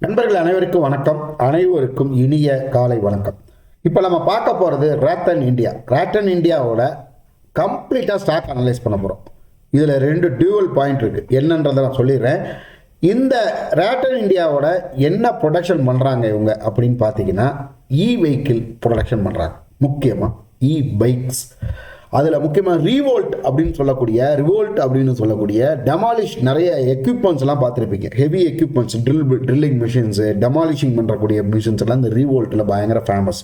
நண்பர்கள் அனைவருக்கும் வணக்கம். அனைவருக்கும் இனிய காலை வணக்கம். இப்போ நம்ம பார்க்க போகிறது ரேட்டன் இந்தியா. ரேட்டன் இந்தியாவோட கம்ப்ளீட்டாக ஸ்டாக் அனலைஸ் பண்ண போகிறோம். இதில் 2 டியூவல் பாயிண்ட் இருக்குது. என்னன்றதை நான் சொல்லிடுறேன். இந்த ரேட்டன் இந்தியாவோட என்ன ப்ரொடக்ஷன் பண்ணுறாங்க இவங்க அப்படின்னு பார்த்தீங்கன்னா, வெஹிக்கிள் ப்ரொடக்ஷன் பண்ணுறாங்க. முக்கியமாக பைக்ஸ். அதில் முக்கியமாக ரிவோல்ட் அப்படின்னு சொல்லக்கூடிய டெமாலிஷ் நிறைய எக்யூப்மெண்ட்ஸ்லாம் பார்த்துருப்பீங்க. Heavy equipments, drilling machines, demolishing பண்ணுறக்கூடிய மிஷின்ஸ் எல்லாம் இந்த ரிவோல்ட்டில் பயங்கர ஃபேமஸ்.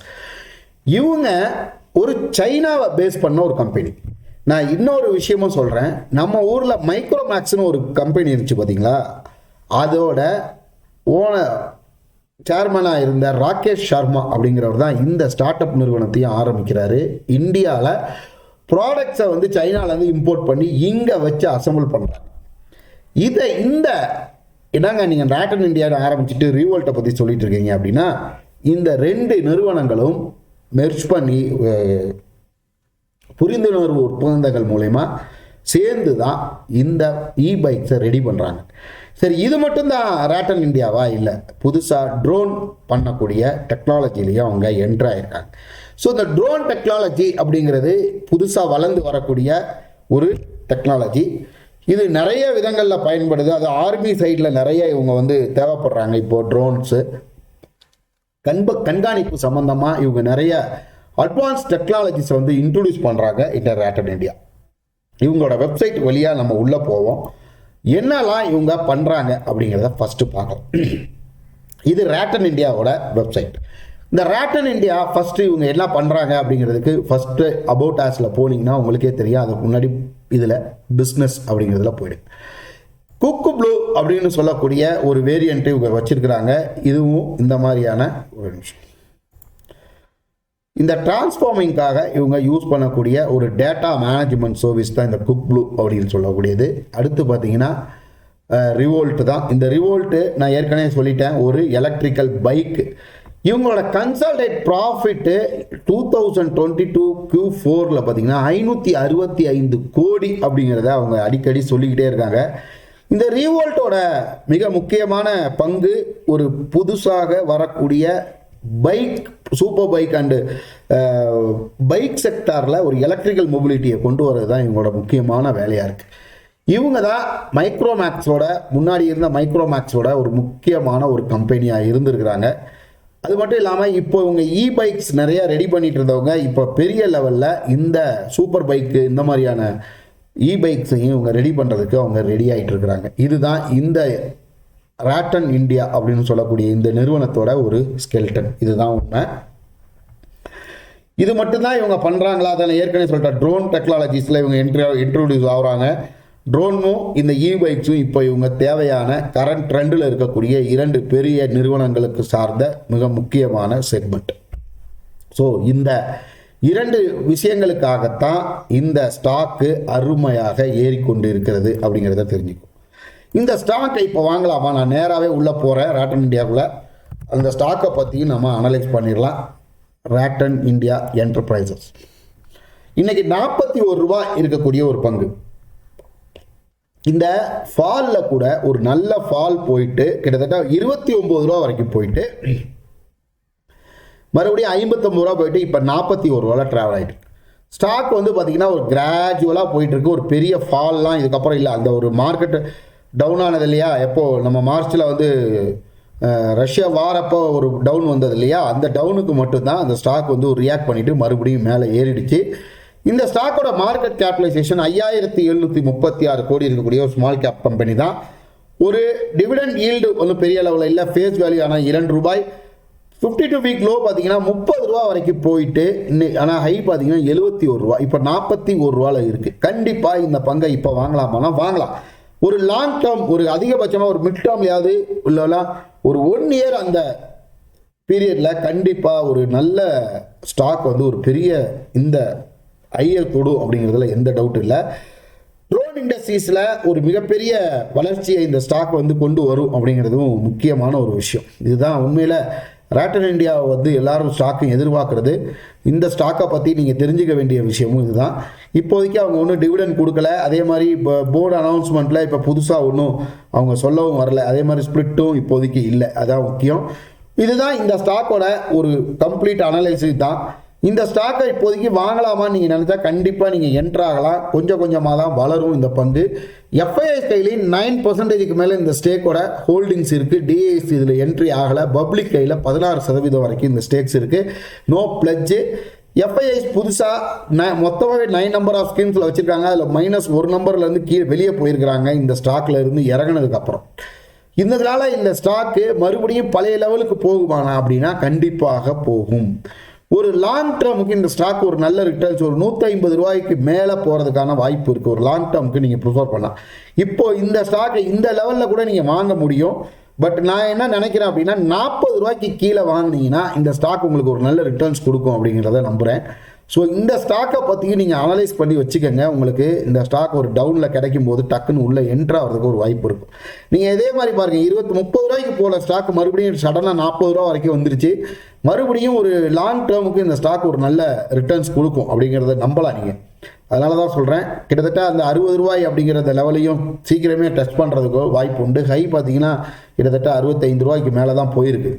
இவங்க ஒரு சைனாவை பேஸ் பண்ண ஒரு கம்பெனி. நான் இன்னொரு விஷயமும் சொல்கிறேன். நம்ம ஊரில் மைக்ரோமேக்ஸ்னு ஒரு கம்பெனி இருந்துச்சு பார்த்தீங்களா, அதோட ஓனர் சேர்மனாக இருந்த ராகேஷ் சர்மா அப்படிங்கிறவர் தான் இந்த ஸ்டார்ட் அப் நிறுவனத்தையும் ஆரம்பிக்கிறாரு. இந்தியாவில் ப்ராடக்ட்ஸை சைனாலேருந்து இம்போர்ட் பண்ணி இங்கே வச்சு அசம்பிள் பண்ணுறாங்க. என்னங்க நீங்கள் ரேட்டன் இந்தியாவை ஆரம்பிச்சுட்டு ரிவோல்ட்டை பற்றி சொல்லிட்டு இருக்கீங்க அப்படின்னா, இந்த 2 நிறுவனங்களும் மெர்ஜ் பண்ணி புரிந்துணர்வு ஒப்பந்தங்கள் மூலயமா சேர்ந்து தான் இந்த பைக்ஸை ரெடி பண்ணுறாங்க. சரி, இது மட்டும்தான் ரேட்டன் இந்தியாவா? இல்லை, புதுசாக ட்ரோன் பண்ணக்கூடிய டெக்னாலஜிலையும் அவங்க என்ட்ரு ஆகிருக்காங்க. ஸோ இந்த ட்ரோன் டெக்னாலஜி அப்படிங்கிறது புதுசாக வளர்ந்து வரக்கூடிய ஒரு டெக்னாலஜி. இது நிறைய விதங்களில் பயன்படுது. அது ஆர்மி சைடில் நிறைய இவங்க தேவைப்படுறாங்க. இப்போது ட்ரோன்ஸு கண்காணிப்பு சம்பந்தமாக இவங்க நிறைய அட்வான்ஸ் டெக்னாலஜிஸை இன்ட்ரடியூஸ் பண்ணுறாங்க இந்த ரேட்டன் இந்தியா. இவங்களோட வெப்சைட் வழியாக நம்ம உள்ளே போவோம். என்னெல்லாம் இவங்க பண்ணுறாங்க அப்படிங்கிறத ஃபஸ்ட்டு பார்க்கலாம். இது ரேட்டன் இந்தியாவோட வெப்சைட். இந்த ரேட்டன் இந்தியா ஃபஸ்ட்டு இவங்க என்ன பண்ணுறாங்க அப்படிங்கிறதுக்கு ஃபஸ்ட்டு அபவுட் ஆஸில் போனீங்கன்னா உங்களுக்கே தெரியும். அதுக்கு முன்னாடி இதில் பிஸ்னஸ் அப்படிங்கிறதுல போயிடுங்க. குக்கு ப்ளூ அப்படின்னு சொல்லக்கூடிய ஒரு வேரியண்ட்டு இவங்க வச்சுருக்கிறாங்க. இதுவும் இந்த மாதிரியான ஒரு நிமிஷம். இந்த டிரான்ஸ்ஃபார்மிங்காக இவங்க யூஸ் பண்ணக்கூடிய ஒரு டேட்டா மேனேஜ்மெண்ட் சர்வீஸ் தான் இந்த குக் ப்ளூ அப்படின்னு சொல்லக்கூடியது. அடுத்து பார்த்தீங்கன்னா ரிவோல்ட் தான். இந்த ரிவோல்ட்டு நான் ஏற்கனவே சொல்லிட்டேன், ஒரு எலக்ட்ரிக்கல் பைக்கு. இவங்களோட கன்சால்டேட் ப்ராஃபிட்டு 2022 Q4 பார்த்தீங்கன்னா 565 கோடி அப்படிங்கிறத அவங்க அடிக்கடி சொல்லிக்கிட்டே இருக்காங்க. இந்த ரிவோல்ட்டோட மிக முக்கியமான பங்கு ஒரு புதுசாக வரக்கூடிய bike, super bike and bike செக்டாரில் ஒரு எலக்ட்ரிக்கல் மொபிலிட்டியை கொண்டு வரது தான் இவங்களோட முக்கியமான வேலையாக இருக்குது. இவங்க தான் மைக்ரோமேக்ஸோட முன்னாடி இருந்த மைக்ரோமேக்ஸோட ஒரு முக்கியமான ஒரு கம்பெனியாக இருந்திருக்கிறாங்க. அது மட்டும் இல்லாமல் இப்போ இவங்க பைக்ஸ் நிறைய ரெடி பண்ணிட்டு இருந்தவங்க இப்போ பெரிய லெவலில் இந்த சூப்பர் பைக்கு இந்த மாதிரியான பைக்ஸையும் இவங்க ரெடி பண்ணுறதுக்கு அவங்க ரெடி ஆகிட்டு இருக்கிறாங்க. இதுதான் இந்த ரேட்டன் இந்தியா அப்படின்னு சொல்லக்கூடிய இந்த நிறுவனத்தோட ஒரு ஸ்கெல்டன். இதுதான் உண்மை. இது மட்டும்தான் இவங்க பண்ணுறாங்களா? அதில் ஏற்கனவே சொல்லிட்டா ட்ரோன் டெக்னாலஜிஸில் இவங்க இன்ட்ரோடியூஸ் ஆகுறாங்க. ட்ரோனும் இந்த பைக்ஸும் இப்போ இவங்க தேவையான கரண்ட் ட்ரெண்டில் இருக்கக்கூடிய 2 பெரிய நிறுவனங்களுக்கு சார்ந்த மிக முக்கியமான செக்மெண்ட். ஸோ இந்த 2 விஷயங்களுக்காகத்தான் இந்த ஸ்டாக்கு அருமையாக ஏறிக்கொண்டு இருக்கிறது அப்படிங்கிறத தெரிஞ்சுக்கும். இந்த ஸ்டாக்கை இப்போ வாங்கலாமா? நான் நேராகவே உள்ளே போகிறேன் ரேட்டன் இந்தியாவுக்குள்ளே. அந்த ஸ்டாக்கை பற்றியும் நம்ம அனலைஸ் பண்ணிடலாம். ரேட்டன் இந்தியா என்டர்பிரைசஸ் இன்னைக்கு 41 ரூபா இருக்கக்கூடிய ஒரு பங்கு. இந்த ஃபாலில் கூட ஒரு நல்ல ஃபால் போயிட்டு கிட்டத்தட்ட 29 ரூபா வரைக்கும் போயிட்டு மறுபடியும் 59 ரூபா போயிட்டு இப்போ 41 ரூபாவில் ட்ராவல் ஆகிட்டு ஸ்டாக் பார்த்தீங்கன்னா ஒரு கிராஜுவலாக போயிட்டு இருக்கு. ஒரு பெரிய ஃபால்லாம் இதுக்கப்புறம் இல்லை. அந்த ஒரு மார்க்கெட்டு டவுன் ஆனது இல்லையா, எப்போ நம்ம மார்ச்சில் ரஷ்யா வாரப்போ ஒரு டவுன் வந்தது இல்லையா, அந்த டவுனுக்கு மட்டும்தான் அந்த ஸ்டாக் ஒரு ரியாக்ட் பண்ணிவிட்டு மறுபடியும் மேலே ஏறிடுச்சு. இந்த ஸ்டாக்கோட மார்க்கெட் கேபிடலைசேஷன் 5736 கோடி இருக்கக்கூடிய ஒரு ஸ்மால் கேப் கம்பெனி தான். ஒரு டிவிடெண்ட் ஈல்டு ஒன்றும் பெரிய லெவலில் இல்லை. ஃபேஸ் வேல்யூ ஆனால் 2 ரூபாய். 52 வீக் லோ பார்த்தீங்கன்னா 30 ரூபா வரைக்கும் போயிட்டு ஆனால் ஹை பார்த்தீங்கன்னா 71 ரூபா, இப்போ 41 ரூபாவில் இருக்குது. கண்டிப்பாக இந்த பங்கை இப்போ வாங்கலாமானா வாங்கலாம். ஒரு லாங் டேர்ம், ஒரு அதிகபட்சமாக ஒரு மிட் டேர்ம்லையாவது இல்லைனா ஒரு 1 இயர் அந்த பீரியடில் கண்டிப்பாக ஒரு நல்ல ஸ்டாக் ஒரு பெரிய இந்த ஐயர் தொடு அப்படிங்கிறதுல எந்த டவுட் இல்லை. ட்ரோன் இண்டஸ்ட்ரீஸில் ஒரு மிகப்பெரிய வளர்ச்சியை இந்த ஸ்டாக் கொண்டு வரும் அப்படிங்கிறதும் முக்கியமான ஒரு விஷயம். இதுதான் உண்மையில் ராட்டன் இந்தியா வந்து எல்லாரும் ஸ்டாக்கும் எதிர்பார்க்குறது. இந்த ஸ்டாக்கை பற்றி நீங்கள் தெரிஞ்சுக்க வேண்டிய விஷயமும் இதுதான். இப்போதைக்கு அவங்க ஒன்றும் டிவிடெண்ட் கொடுக்கல. அதே மாதிரி இப்போ போர்டு அனௌன்ஸ்மெண்ட்டில் இப்போ புதுசாக ஒன்றும் அவங்க சொல்லவும் வரல. அதே மாதிரி ஸ்பிளிட்டும் இப்போதைக்கு இல்லை. அதான் முக்கியம். இதுதான் இந்த ஸ்டாக்கோட ஒரு கம்ப்ளீட் அனலைசிஸ் தான். இந்த ஸ்டாக்கை இப்போதைக்கு வாங்கலாமான்னு நீங்கள் நினச்சா கண்டிப்பாக நீங்கள் என்ட்ரு ஆகலாம். கொஞ்சம் கொஞ்சமாக தான் வளரும் இந்த பங்கு. எஃப்ஐஎஸ் கையிலையும் 9% மேலே இந்த ஸ்டேக்கோட ஹோல்டிங்ஸ் இருக்குது. டிஐஎஸ் இதில் என்ட்ரி ஆகலை. பப்ளிக் கையில் 16% வரைக்கும் இந்த ஸ்டேக்ஸ் இருக்குது. நோ பிளட்ஜு. எஃப்ஐஎஸ் புதுசாக மொத்தமாகவே 9 நம்பர் ஆஃப் ஸ்கீம்ஸில் வச்சுருக்காங்க. அதில் -1 நம்பர்லேருந்து கீழே வெளியே போயிருக்கிறாங்க இந்த ஸ்டாக்கில் இருந்து இறங்கினதுக்கப்புறம். இதனால இந்த ஸ்டாக்கு மறுபடியும் பழைய லெவலுக்கு போகுமானா அப்படின்னா கண்டிப்பாக போகும். ஒரு லாங் டேர்முக்கு இந்த ஸ்டாக் ஒரு நல்ல ரிட்டர்ன்ஸ் ஒரு 150 ரூபாய்க்கு மேலே போகிறதுக்கான வாய்ப்பு இருக்குது. ஒரு லாங் டேர்முக்கு நீங்கள் ப்ரிஃபர் பண்ணலாம். இப்போ இந்த ஸ்டாக்கை இந்த லெவலில் கூட நீங்கள் வாங்க முடியும். பட் நான் என்ன நினைக்கிறேன் அப்படின்னா 40 ரூபாய்க்கு கீழே வாங்கினீங்கன்னா இந்த ஸ்டாக் உங்களுக்கு ஒரு நல்ல ரிட்டர்ன்ஸ் கொடுக்கும் அப்படிங்கிறத நம்புகிறேன். ஸோ இந்த ஸ்டாக்கை பற்றியும் நீங்கள் அனலைஸ் பண்ணி வச்சுக்கோங்க. உங்களுக்கு இந்த ஸ்டாக் ஒரு டவுனில் கிடைக்கும் போது டக்குன்னு உள்ளே என்ட்ரு ஆகிறதுக்கு ஒரு வாய்ப்பு இருக்கும். நீங்கள் இதே மாதிரி பாருங்கள், 30 ரூபாய்க்கு போல ஸ்டாக் மறுபடியும் சடனாக 40 ரூபா வரைக்கும் வந்துருச்சு. மறுபடியும் ஒரு லாங் டேர்முக்கு இந்த ஸ்டாக் ஒரு நல்ல ரிட்டர்ன்ஸ் கொடுக்கும் அப்படிங்கிறத நம்பலாம் நீங்கள். அதனால தான் சொல்கிறேன், கிட்டத்தட்ட அந்த 60 ரூபாய் அப்படிங்கிற லெவலையும் சீக்கிரமே டச் பண்ணுறதுக்கு வாய்ப்பு உண்டு. ஹை பார்த்தீங்கன்னா கிட்டத்தட்ட 65 ரூபாய்க்கு மேலே தான் போயிருக்கு.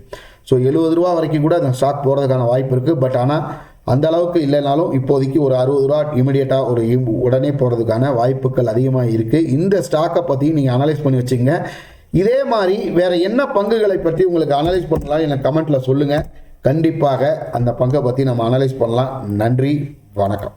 ஸோ 70 ரூபா வரைக்கும் கூட அந்த ஸ்டாக் போகிறதுக்கான வாய்ப்பு இருக்குது. பட் ஆனால் அந்த அளவுக்கு இல்லைனாலும் இப்போதைக்கு ஒரு 60 ரூபா இமீடியட்டாக ஒரு உடனே போகிறதுக்கான வாய்ப்புகள் அதிகமாக இருக்குது. இந்த ஸ்டாக்கை பற்றி நீங்கள் அனலைஸ் பண்ணி வச்சுங்க. இதே மாதிரி வேறு என்ன பங்குகளை பற்றி உங்களுக்கு அனலைஸ் பண்ணலாம் எனக்கு கமெண்ட்டில் சொல்லுங்கள். கண்டிப்பாக அந்த பங்கை பற்றி நம்ம அனலைஸ் பண்ணலாம். நன்றி, வணக்கம்.